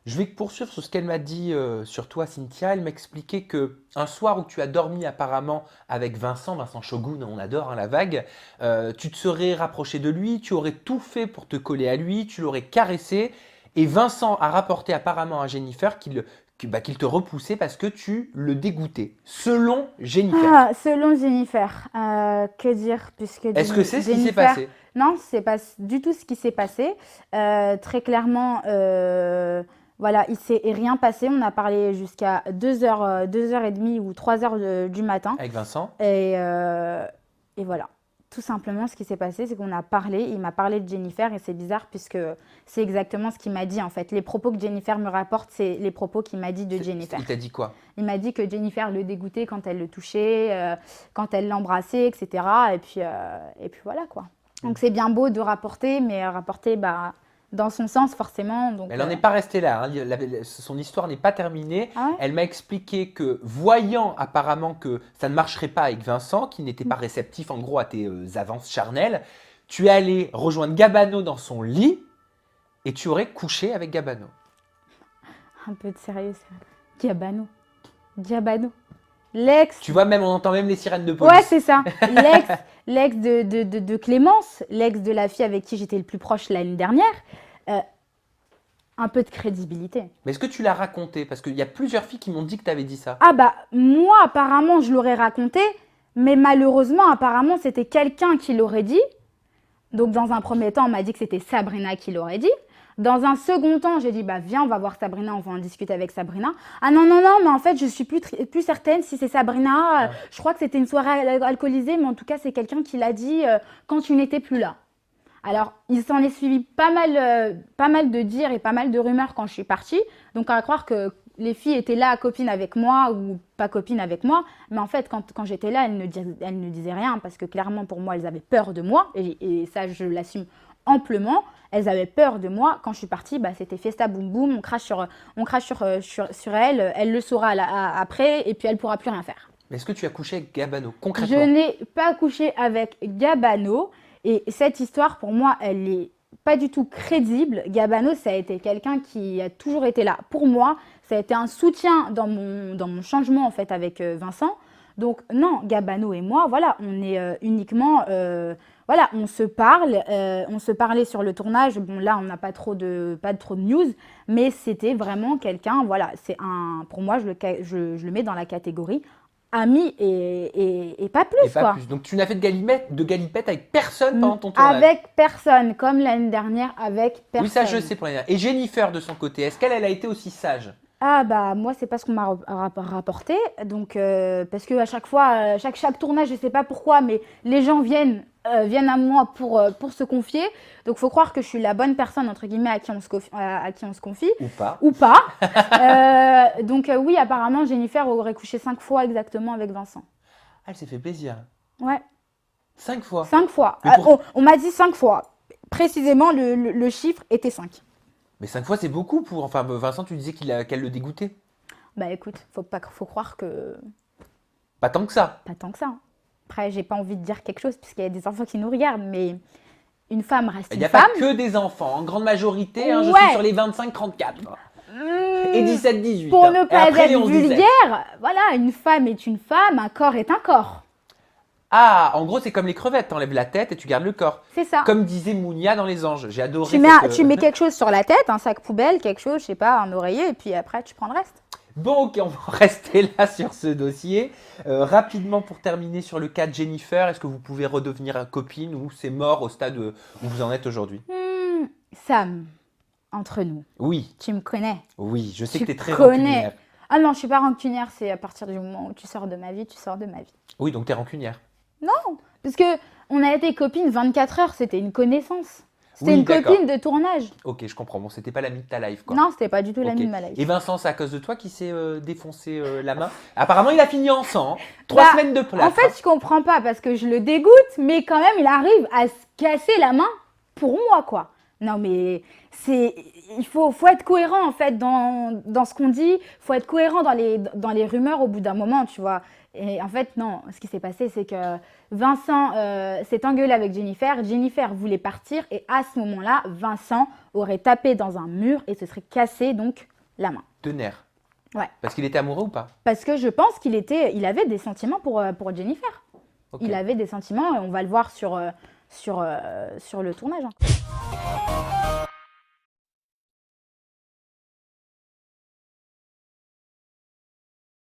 Je vais poursuivre sur ce qu'elle m'a dit sur toi, Cynthia. Elle m'a expliqué que un soir où tu as dormi apparemment avec Vincent Shogun, on adore hein, la vague, tu te serais rapproché de lui, tu aurais tout fait pour te coller à lui, tu l'aurais caressé, et Vincent a rapporté apparemment à Jennifer qu'il te repoussait parce que tu le dégoûtais, selon Jennifer. Ah, selon Jennifer, que dire puisque Est-ce que c'est ce qui s'est Jennifer, passé? non, c'est pas du tout ce qui s'est passé. Très clairement, voilà, il s'est rien passé. On a parlé jusqu'à 2 heures, 2 heures et demie ou 3 heures du matin. Avec Vincent? Et voilà. Tout simplement, ce qui s'est passé, c'est qu'on a parlé. Il m'a parlé de Jennifer et c'est bizarre puisque c'est exactement ce qu'il m'a dit en fait. Les propos que Jennifer me rapporte, c'est les propos qu'il m'a dit de Jennifer. Il t'a dit quoi? Il m'a dit que Jennifer le dégoûtait quand elle le touchait, quand elle l'embrassait, etc. Et puis voilà quoi. Donc c'est bien beau de rapporter, mais rapporter bah, dans son sens forcément. Donc, Elle n'en est pas restée là, hein. Son histoire n'est pas terminée. Ah ouais. Elle m'a expliqué que, voyant apparemment que ça ne marcherait pas avec Vincent, qui n'était pas réceptif en gros à tes avances charnelles, tu es allé rejoindre Gabano dans son lit et tu aurais couché avec Gabano. Un peu de sérieux, ça. Diabano. Diabano. L'ex. Tu vois, même on entend même les sirènes de police. Ouais, c'est ça. L'ex de Clémence, l'ex de la fille avec qui j'étais le plus proche l'année dernière. Euh, un peu de crédibilité. Mais est-ce que tu l'as raconté? Parce qu'il y a plusieurs filles qui m'ont dit que tu avais dit ça. Ah bah, moi, apparemment, je l'aurais raconté, mais malheureusement, apparemment, c'était quelqu'un qui l'aurait dit. Donc, dans un premier temps, on m'a dit que c'était Sabrina qui l'aurait dit. Dans un second temps, j'ai dit, bah viens, on va voir Sabrina, on va en discuter avec Sabrina. Ah non, non, non, mais en fait, je suis plus certaine si c'est Sabrina. Ouais. Je crois que c'était une soirée alcoolisée, mais en tout cas, c'est quelqu'un qui l'a dit quand tu n'étais plus là. Alors, il s'en est suivi pas mal de dires et pas mal de rumeurs quand je suis partie. Donc, à croire que les filles étaient là, copines avec moi ou pas copines avec moi. Mais en fait, quand j'étais là, elles ne disaient rien parce que clairement, pour moi, elles avaient peur de moi. Et ça, je l'assume amplement. Elles avaient peur de moi. Quand je suis partie, bah, c'était Fiesta Boum Boum. On crache sur elle. Elle le saura après et puis elle ne pourra plus rien faire. Mais est-ce que tu as couché avec Gabano, Je concrètement? n'ai pas couché avec Gabano. Et cette histoire, pour moi, elle n'est pas du tout crédible. Gabano, ça a été quelqu'un qui a toujours été là pour moi. Ça a été un soutien dans mon changement, en fait, avec Vincent. Donc, non, Gabano et moi, voilà, on est uniquement... voilà, on se parle. On se parlait sur le tournage. Bon, là, on n'a pas trop de news. Mais c'était vraiment quelqu'un, voilà, pour moi, je le mets dans la catégorie ami et pas Et plus, pas quoi. plus. Donc tu n'as fait de galipette avec personne pendant ton tournage? Avec personne, comme l'année dernière, avec personne. Oui, ça je sais pour l'année dernière. Et Jennifer de son côté, est-ce qu'elle a été aussi sage? Ah bah moi c'est pas ce qu'on m'a rapporté, donc parce que à chaque fois, chaque tournage, je sais pas pourquoi, mais les gens viennent à moi pour se confier, donc faut croire que je suis la bonne personne entre guillemets à qui on se confie, Ou pas? ou pas. Donc oui, apparemment Jennifer aurait couché 5 fois exactement avec Vincent. Ah, elle s'est fait plaisir. Ouais, 5 fois. 5 fois. Mais, On m'a dit 5 fois. Précisément, le chiffre était 5. Mais 5 fois c'est beaucoup pour... Enfin Vincent, tu disais qu'elle le dégoûtait. Bah écoute, faut croire que Pas tant que ça. pas tant que ça, hein. Après, j'ai pas envie de dire quelque chose puisqu'il y a des enfants qui nous regardent, mais une femme reste Il n'y une a pas femme. que des enfants. En grande majorité, hein, je Ouais. suis sur les 25-34. Et 17-18. Pour hein. ne Et pas après, les être 11-17. vulgaire, voilà, une femme est une femme, un corps est un corps. Ah, en gros, c'est comme les crevettes. T'enlèves la tête et tu gardes le corps. C'est ça. Comme disait Mounia dans Les Anges. J'ai adoré Tu mets quelque chose sur la tête, un sac poubelle, quelque chose, je sais pas, un oreiller, et puis après tu prends le reste. Bon, ok, on va rester là sur ce dossier. Rapidement, pour terminer sur le cas de Jennifer, est-ce que vous pouvez redevenir copine ou c'est mort au stade où vous en êtes aujourd'hui? Sam, entre nous, Oui, tu me connais. oui, je sais Tu que tu es très connais. rancunière. Ah non, je suis pas rancunière, c'est à partir du moment où tu sors de ma vie, tu sors de ma vie. Oui, donc tu es rancunière. Non, parce que on a été copines 24 heures, c'était une connaissance. C'était Oui, une d'accord. copine de tournage. Ok, je comprends. Bon, c'était pas l'ami de ta life, quoi. Non, c'était pas du tout Ok. l'ami de ma life. Et Vincent, c'est à cause de toi qui s'est défoncé la main. Apparemment, il a fini en sang. 3 Bah, semaines de plâtre. En fait, je comprends pas parce que je le dégoûte, mais quand même, il arrive à se casser la main pour moi, quoi. Non, mais il faut être cohérent en fait dans ce qu'on dit. Il faut être cohérent dans les rumeurs au bout d'un moment, tu vois. Et en fait, non, ce qui s'est passé, c'est que Vincent s'est engueulé avec Jennifer. Jennifer voulait partir et à ce moment-là, Vincent aurait tapé dans un mur et se serait cassé donc la main. De nerfs. Ouais. Parce qu'il était amoureux ou pas? Parce que je pense il avait des sentiments pour Jennifer. Ok. Il avait des sentiments et on va le voir sur le tournage, hein.